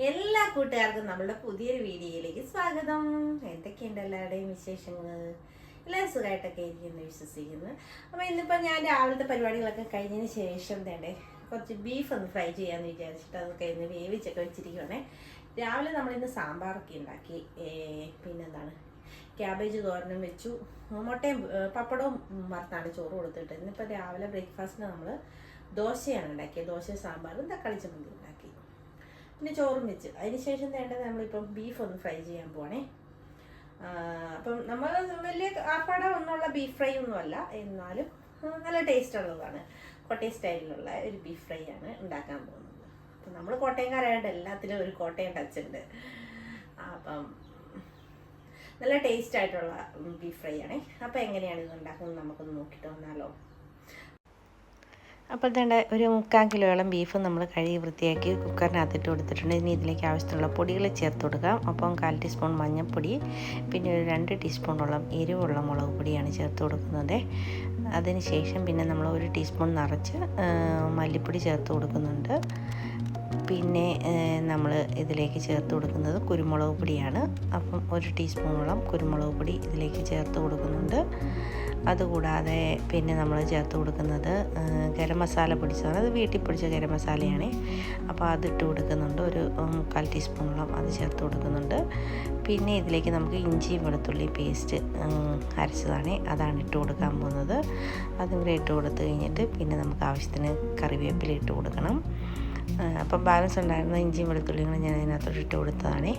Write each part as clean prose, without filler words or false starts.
എല്ലാ കൂട്ടുകാർക്കും നമ്മളുടെ പുതിയൊരു വീഡിയോയിലേക്ക് സ്വാഗതം. എന്തൊക്കെയുണ്ട് എല്ലാവരുടെയും വിശേഷങ്ങൾ? എല്ലാവരും സുഖമായിട്ടൊക്കെ ഇരിക്കുന്നു വിശ്വസിക്കുന്നു. അപ്പോൾ ഇന്നിപ്പോൾ ഞാൻ രാവിലത്തെ പരിപാടികളൊക്കെ കഴിഞ്ഞതിന് ശേഷം തന്നെ കുറച്ച് ബീഫ് ഒന്ന് ഫ്രൈ ചെയ്യാമെന്ന് വിചാരിച്ചിട്ട് അത് കഴിഞ്ഞ് വേവിച്ചൊക്കെ വെച്ചിരിക്കുവാണേ. രാവിലെ നമ്മളിന്ന് സാമ്പാറൊക്കെ ഉണ്ടാക്കി, പിന്നെന്താണ് ക്യാബേജ് തോരനും വെച്ചു, മുട്ടയും പപ്പടവും വറുത്താണ് ചോറ് കൊടുത്തിട്ട്. ഇന്നിപ്പോൾ രാവിലെ ബ്രേക്ക്ഫാസ്റ്റിന് നമ്മൾ ദോശയാണ് ഉണ്ടാക്കിയത്. ദോശ സാമ്പാറും തക്കാളി ചമ്മന്തി ഉണ്ടാക്കി, പിന്നെ ചോറും വെച്ച്. അതിന് ശേഷം വേണ്ടത് നമ്മളിപ്പം ബീഫ് ഒന്ന് ഫ്രൈ ചെയ്യാൻ പോവാണേ. അപ്പം നമ്മൾ വലിയ ആർപ്പാട ഒന്നുള്ള ബീഫ് ഫ്രൈ ഒന്നുമല്ല, എന്നാലും നല്ല ടേസ്റ്റ് ഉള്ളതാണ്. കോട്ടയം സ്റ്റൈലിലുള്ള ഒരു ബീഫ് ഫ്രൈ ആണ് ഉണ്ടാക്കാൻ പോകുന്നത്. അപ്പം നമ്മൾ കോട്ടയംകാരായിട്ട് എല്ലാത്തിലും ഒരു കോട്ടയം ടച്ച് ഉണ്ട്. അപ്പം നല്ല ടേസ്റ്റ് ആയിട്ടുള്ള ബീഫ് ഫ്രൈ ആണേ. അപ്പം എങ്ങനെയാണ് ഇത് ഉണ്ടാക്കുന്നത് നമുക്കൊന്ന് നോക്കിയിട്ട് വന്നാലോ. അപ്പോൾ തന്നെ ഒരു 3/4 കിലോയോളം ബീഫ് നമ്മൾ കഴുകി വൃത്തിയാക്കി കുക്കറിനകത്തിട്ട് കൊടുത്തിട്ടുണ്ട്. ഇനി ഇതിലേക്ക് ആവശ്യത്തിനുള്ള പൊടികൾ ചേർത്ത് കൊടുക്കാം. അപ്പം 1/4 ടീസ്പൂൺ മഞ്ഞൾപ്പൊടി, പിന്നെ ഒരു 2 ടീസ്പൂണോളം എരിവുള്ള മുളക് പൊടിയാണ് ചേർത്ത് കൊടുക്കുന്നത്. അതിന് ശേഷം പിന്നെ നമ്മൾ 1 ടീസ്പൂൺ നിറച്ച് മല്ലിപ്പൊടി ചേർത്ത് കൊടുക്കുന്നുണ്ട്. പിന്നെ നമ്മൾ ഇതിലേക്ക് ചേർത്ത് കൊടുക്കുന്നത് കുരുമുളക് പൊടിയാണ്. അപ്പം 1 ടീസ്പൂണോളം കുരുമുളക് പൊടി ഇതിലേക്ക് ചേർത്ത് കൊടുക്കുന്നുണ്ട്. അതുകൂടാതെ പിന്നെ നമ്മൾ ചേർത്ത് കൊടുക്കുന്നത് ഗരം മസാല പൊടിച്ചതാണ്. അത് വീട്ടിൽ പൊടിച്ച ഗരം മസാലയാണ്. അപ്പോൾ അതിട്ട് കൊടുക്കുന്നുണ്ട്. ഒരു 1/4 ടീസ്പൂണോളം അത് ചേർത്ത് കൊടുക്കുന്നുണ്ട്. പിന്നെ ഇതിലേക്ക് നമുക്ക് ഇഞ്ചി വെളുത്തുള്ളി പേസ്റ്റ് അരച്ചതാണ്, അതാണ് ഇട്ട് കൊടുക്കാൻ പോകുന്നത്. അതും കൂടെ ഇട്ട് കൊടുത്ത് കഴിഞ്ഞിട്ട് പിന്നെ നമുക്ക് ആവശ്യത്തിന് കറിവേപ്പില ഇട്ട് കൊടുക്കണം. അപ്പം ബാലൻസ് ഉണ്ടായിരുന്ന ഇഞ്ചിയും വെളുത്തുള്ളിയും കൂടെ ഞാൻ അതിനകത്തോട്ട് ഇട്ട് കൊടുത്തതാണ്.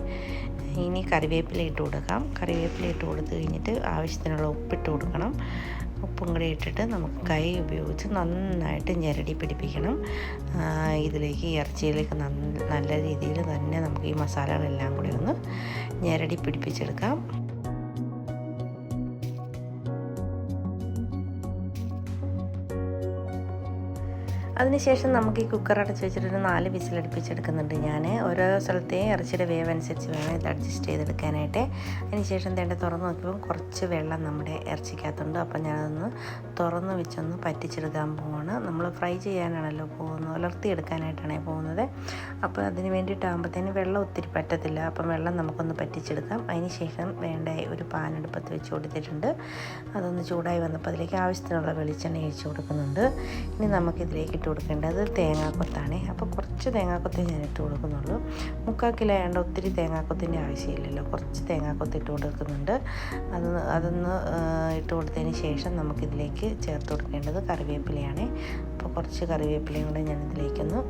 ഇനി കറിവേപ്പില ഇട്ട് കൊടുക്കാം. കറിവേപ്പില ഇട്ട് കൊടുത്ത് കഴിഞ്ഞിട്ട് ആവശ്യത്തിനുള്ള ഉപ്പിട്ട് കൊടുക്കണം. ഉപ്പും കൂടെ ഇട്ടിട്ട് നമുക്ക് കൈ ഉപയോഗിച്ച് നന്നായിട്ട് ഞെരടി പിടിപ്പിക്കണം. ഇതിലേക്ക് ഇറച്ചിയിലേക്ക് നല്ല രീതിയിൽ തന്നെ നമുക്ക് ഈ മസാലകളെല്ലാം കൂടി ഒന്ന് ഞെരടി പിടിപ്പിച്ചെടുക്കാം. അതിനുശേഷം നമുക്ക് ഈ കുക്കർ അടച്ച് വെച്ചിട്ടൊരു 4 വിസിലടുപ്പിച്ചെടുക്കുന്നുണ്ട് ഞാൻ. ഓരോ സ്ഥലത്തെയും ഇറച്ചിയുടെ വേവ് അനുസരിച്ച് വേണം ഇത് അഡ്ജസ്റ്റ് ചെയ്തെടുക്കാനായിട്ട്. അതിനുശേഷം തേണ്ട തുറന്ന് നോക്കിയപ്പോൾ കുറച്ച് വെള്ളം നമ്മുടെ ഇറച്ചിക്കകത്തുണ്ട്. അപ്പം ഞാനതൊന്ന് തുറന്ന് വെച്ചൊന്ന് പറ്റിച്ചെടുക്കാൻ പോവാണ്. നമ്മൾ ഫ്രൈ ചെയ്യാനാണല്ലോ പോകുന്നത്, ഉലർത്തിയെടുക്കാനായിട്ടാണ് പോകുന്നത്. അപ്പോൾ അതിന് വേണ്ടിയിട്ടാകുമ്പോഴത്തേന് വെള്ളം ഒത്തിരി പറ്റത്തില്ല. അപ്പം വെള്ളം നമുക്കൊന്ന് പറ്റിച്ചെടുക്കാം. അതിന് ശേഷം വേണ്ട ഒരു പാൻ അടുപ്പത്ത് വെച്ച് കൊടുത്തിട്ടുണ്ട്. അതൊന്ന് ചൂടായി വന്നപ്പോൾ അതിലേക്ക് ആവശ്യത്തിനുള്ള വെളിച്ചെണ്ണ ഒഴിച്ച് കൊടുക്കുന്നുണ്ട്. ഇനി നമുക്കിതിലേക്ക് ഇട്ട് കൊടുക്കേണ്ടത് തേങ്ങാക്കൊത്താണ്. അപ്പോൾ കുറച്ച് തേങ്ങാക്കൊത്ത് ഞാൻ ഇട്ട് കൊടുക്കുന്നുള്ളൂ. 3/4 കിലോ ആയതുകൊണ്ട് ഒത്തിരി തേങ്ങാക്കൊത്തിൻ്റെ ആവശ്യമില്ലല്ലോ. കുറച്ച് തേങ്ങാക്കൊത്ത് ഇട്ട് കൊടുക്കുന്നുണ്ട്. അതൊന്ന് ഇട്ട് കൊടുത്തതിന് ശേഷം നമുക്കിതിലേക്ക് ചേർത്ത് കൊടുക്കേണ്ടത് കറിവേപ്പിലയാണ്. അപ്പോൾ കുറച്ച് കറിവേപ്പിലയും കൂടെ ഞാനിതിലേക്കൊന്ന്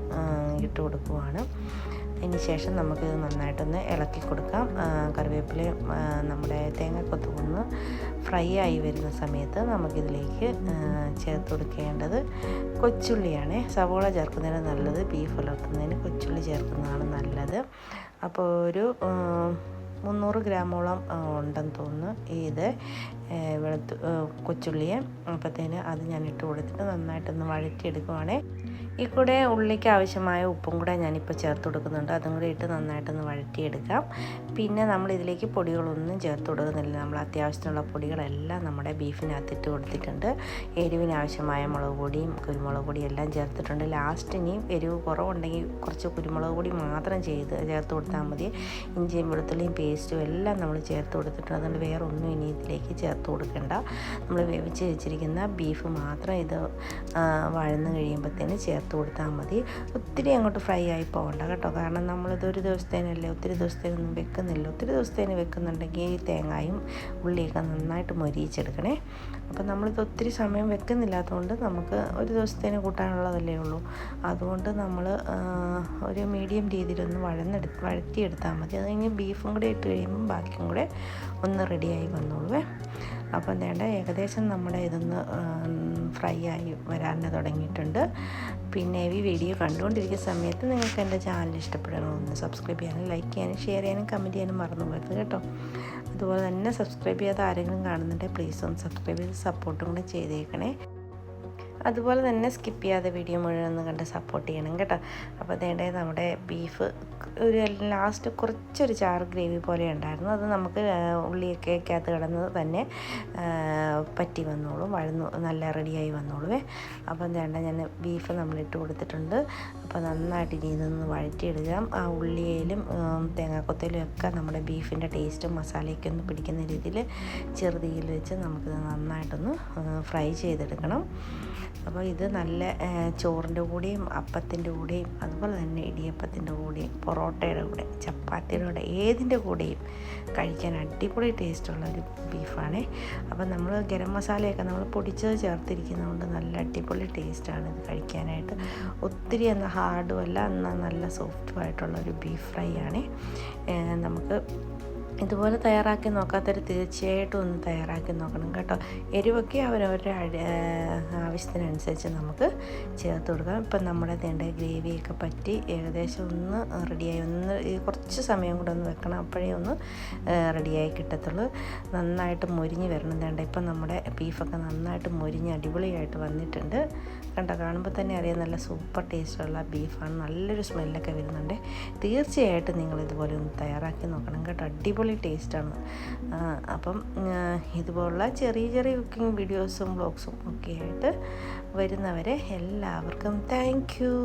ഇട്ട് കൊടുക്കുവാണ്. അതിന് ശേഷം നമുക്കിത് നന്നായിട്ടൊന്ന് ഇളക്കി കൊടുക്കാം. കറിവേപ്പിലയും നമ്മുടെ തേങ്ങാക്കൊത്ത് ഒന്ന് ഫ്രൈ ആയി വരുന്ന സമയത്ത് നമുക്കിതിലേക്ക് ചേർത്ത് കൊടുക്കേണ്ടത് കൊച്ചുള്ളിയാണ്. സവോള ചേർക്കുന്നതിന് നല്ലത്, ബീഫ് വളർത്തുന്നതിന് കൊച്ചുള്ളി ചേർക്കുന്നതാണ് നല്ലത്. അപ്പോൾ ഒരു 300 ഗ്രാമോളം ഉണ്ടെന്ന് തോന്നുന്നു ഇത് കൊച്ചുള്ളിയെ. അപ്പോഴത്തേന് അത് ഞാൻ ഇട്ട് കൊടുത്തിട്ട് നന്നായിട്ടൊന്ന് വഴറ്റിയെടുക്കുവാണേ. ഈ കൂടെ ഉള്ളിക്ക് ആവശ്യമായ ഉപ്പും കൂടെ ഞാനിപ്പോൾ ചേർത്ത് കൊടുക്കുന്നുണ്ട്. അതും കൂടെ ഇട്ട് നന്നായിട്ടൊന്ന് വഴറ്റിയെടുക്കാം. പിന്നെ നമ്മൾ ഇതിലേക്ക് പൊടികളൊന്നും ചേർത്ത് കൊടുക്കുന്നില്ല. നമ്മൾ അത്യാവശ്യത്തിനുള്ള പൊടികളെല്ലാം നമ്മുടെ ബീഫിനകത്തിട്ട് കൊടുത്തിട്ടുണ്ട്. എരിവിനാവശ്യമായ മുളക് പൊടിയും കുരുമുളക് പൊടിയും എല്ലാം ചേർത്തിട്ടുണ്ട്. ലാസ്റ്റ് ഇനി എരിവ് കുറവുണ്ടെങ്കിൽ കുറച്ച് കുരുമുളക് പൊടി മാത്രം ചേർത്ത് കൊടുത്താൽ മതി. ഇഞ്ചിയും വെളുത്തുള്ളിയും പേസ്റ്റും എല്ലാം നമ്മൾ ചേർത്ത് കൊടുത്തിട്ടുണ്ട്. അതുകൊണ്ട് വേറെ ഒന്നും ഇനി ഇതിലേക്ക് ചേർത്ത് കൊടുക്കേണ്ട. നമ്മൾ വേവിച്ച് വെച്ചിരിക്കുന്ന ബീഫ് മാത്രം ഇത് വഴന്ന് കഴിയുമ്പോഴത്തേന് ചേർത്ത് കൊടുത്താൽ മതി. ഒത്തിരി അങ്ങോട്ട് ഫ്രൈ ആയി പോകണ്ട കേട്ടോ. കാരണം നമ്മളിത് ഒരു ദിവസത്തേനല്ലേ, ഒത്തിരി ദിവസത്തേനൊന്നും വെക്കുന്നില്ല. ഒത്തിരി ദിവസത്തേന് വെക്കുന്നുണ്ടെങ്കിൽ ഈ തേങ്ങയും ഉള്ളിയൊക്കെ നന്നായിട്ട് മൊരിയിച്ചെടുക്കണേ. അപ്പം നമ്മളിത് ഒത്തിരി സമയം വെക്കുന്നില്ലാത്തതുകൊണ്ട് നമുക്ക് ഒരു ദിവസത്തേന് കൂട്ടാനുള്ളതല്ലേ ഉള്ളൂ. അതുകൊണ്ട് നമ്മൾ ഒരു മീഡിയം രീതിയിലൊന്ന് വഴറ്റിയെടുത്താൽ മതി. അത് കഴിഞ്ഞ് ബീഫും കൂടെ ഇട്ട് കഴിയുമ്പം ബാക്കിയും കൂടെ ഒന്ന് റെഡിയായി വന്നോളൂ. അപ്പം വേണ്ട ഏകദേശം നമ്മുടെ ഇതൊന്ന് ഫ്രൈ ആയി വരാൻ തുടങ്ങിയിട്ടുണ്ട്. പിന്നെ ഈ വീഡിയോ കണ്ടുകൊണ്ടിരിക്കുന്ന സമയത്ത് നിങ്ങൾക്ക് എൻ്റെ ചാനൽ ഇഷ്ടപ്പെടണോ ഒന്ന് സബ്സ്ക്രൈബ് ചെയ്യാനും ലൈക്ക് ചെയ്യാനും ഷെയർ ചെയ്യാനും കമൻറ്റ് ചെയ്യാനും മറന്നു പോകരുത് കേട്ടോ. അതുപോലെ തന്നെ സബ്സ്ക്രൈബ് ചെയ്യാത്ത ആരെങ്കിലും കാണുന്നുണ്ടെങ്കിൽ പ്ലീസ് ഒന്ന് സബ്സ്ക്രൈബ് ചെയ്ത് സപ്പോർട്ടും കൂടെ ചെയ്തേക്കണേ. അതുപോലെ തന്നെ സ്കിപ്പ് ചെയ്യാതെ വീഡിയോ മുഴുവൻ ഒന്ന് കണ്ട് സപ്പോർട്ട് ചെയ്യണം കേട്ടോ. അപ്പോൾ അതേണ്ടേ നമ്മുടെ ബീഫ് ഒരു ലാസ്റ്റ് കുറച്ചൊരു ചാറ് ഗ്രേവി പോലെ ഉണ്ടായിരുന്നു. അത് നമുക്ക് ഉള്ളിയൊക്കെ അകത്ത് കിടന്ന് തന്നെ പറ്റി വന്നോളും, വഴന്നു നല്ല റെഡിയായി വന്നോളുവേ. അപ്പോൾ വേണ്ട ഞാൻ ബീഫ് നമ്മളിട്ട് കൊടുത്തിട്ടുണ്ട്. അപ്പോൾ നന്നായിട്ട് ഇനി ഇതൊന്ന് വഴറ്റിയിടുക. ആ ഉള്ളിയിലും തേങ്ങാക്കൊത്തയിലും ഒക്കെ നമ്മുടെ ബീഫിൻ്റെ ടേസ്റ്റും മസാലയൊക്കെ ഒന്ന് പിടിക്കുന്ന രീതിയിൽ ചെറുതീയിൽ വെച്ച് നമുക്കിത് നന്നായിട്ടൊന്ന് ഫ്രൈ ചെയ്തെടുക്കണം. അപ്പോൾ ഇത് നല്ല ചോറിൻ്റെ കൂടെയും അപ്പത്തിൻ്റെ കൂടെയും അതുപോലെ തന്നെ ഇടിയപ്പത്തിൻ്റെ കൂടെയും പൊറോട്ടയുടെ കൂടെ ചപ്പാത്തിയുടെ കൂടെ ഏതിൻ്റെ കൂടെയും കഴിക്കാൻ അടിപൊളി ടേസ്റ്റുള്ള ഒരു ബീഫാണ്. അപ്പോൾ നമ്മൾ ഗരം മസാലയൊക്കെ നമ്മൾ പൊടിച്ചത് ചേർത്തിരിക്കുന്നതുകൊണ്ട് നല്ല അടിപൊളി ടേസ്റ്റാണ് ഇത് കഴിക്കാനായിട്ട്. ഒത്തിരി എന്നാൽ ഹാർഡും അല്ല, എന്നാൽ നല്ല സോഫ്റ്റുമായിട്ടുള്ളൊരു ബീഫ് ഫ്രൈ ആണ്. നമുക്ക് ഇതുപോലെ തയ്യാറാക്കി നോക്കാത്തവർ തീർച്ചയായിട്ടും ഒന്ന് തയ്യാറാക്കി നോക്കണം കേട്ടോ. എരിവൊക്കെ അവരവരുടെ ആവശ്യത്തിനനുസരിച്ച് നമുക്ക് ചേർത്ത് കൊടുക്കാം. ഇപ്പം നമ്മുടെ തേണ്ട ഗ്രേവിയൊക്കെ പറ്റി ഏകദേശം ഒന്ന് റെഡിയായി, കുറച്ച് സമയം കൂടെ ഒന്ന് വെക്കണം, അപ്പോഴേ ഒന്ന് റെഡിയായി കിട്ടത്തുള്ളൂ. നന്നായിട്ട് മൊരിഞ്ഞ് വരണം. തേണ്ട ഇപ്പം നമ്മുടെ ബീഫൊക്കെ നന്നായിട്ട് മൊരിഞ്ഞ് അടിപൊളിയായിട്ട് വന്നിട്ടുണ്ട് കണ്ടോ. കാണുമ്പോൾ തന്നെ അറിയാം നല്ല സൂപ്പർ ടേസ്റ്റുള്ള ബീഫാണ്. നല്ലൊരു സ്മെല്ലൊക്കെ വരുന്നുണ്ട്. തീർച്ചയായിട്ടും നിങ്ങൾ ഇതുപോലെ ഒന്ന് തയ്യാറാക്കി നോക്കണം കേട്ടോ. അടിപൊളി ടേസ്റ്റാണ്. അപ്പം ഇതുപോലുള്ള ചെറിയ ചെറിയ കുക്കിംഗ് വീഡിയോസും വ്ളോഗ്സും ഒക്കെ ആയിട്ട് വരുന്നവരെ എല്ലാവർക്കും താങ്ക് യു.